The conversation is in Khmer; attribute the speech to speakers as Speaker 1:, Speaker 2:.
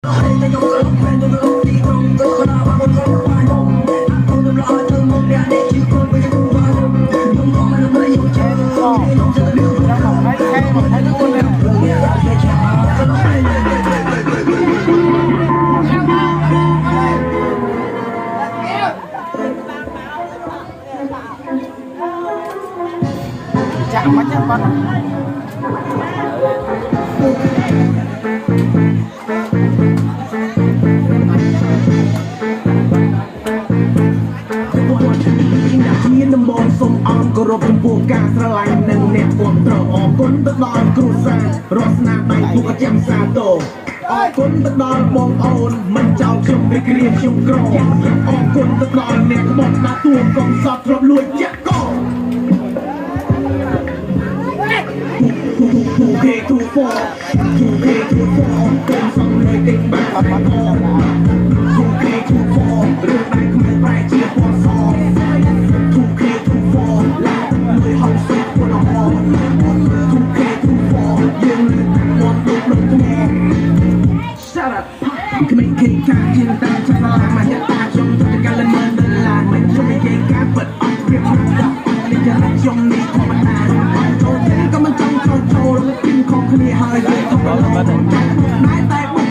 Speaker 1: Chạm quá chắc con
Speaker 2: មានដំបងសូមអរគោរពចំពោះការស្រឡាញ់និងអ្នកគាំទ្រអរគុណទៅដល់គ្រួសាររស់ណាដៃគូក៏ចាំសាទរអរគុណទៅដល់បងប្អូនមិនចោលខ្ញុំវិក្រាមខ្ញុំក្រអរគុណទៅដល់អ្នកក្បត់ដាក់ទួកងសតទ្របលួចចាក់កោ2K2 4 កូនសំលុយទិញបាក់បាក់កោ 2K2 4រឿងដៃខ្មែរប្រែជាពណ៌ស 2K2 4ឡាលុយហត់សុខពណ៌ហោ 2K2 4យើងលើកមកដូចលោកថ្ម Shut up គ្មានគេការជាតាមឆ្លាតមកយកតាខ្ញុំទៅកាលមិនដុល្លារមិនជួយគេការពិតអត់ព្រៀបផ្លាស់អត់លេចខ្ញុំនេះធម្មតា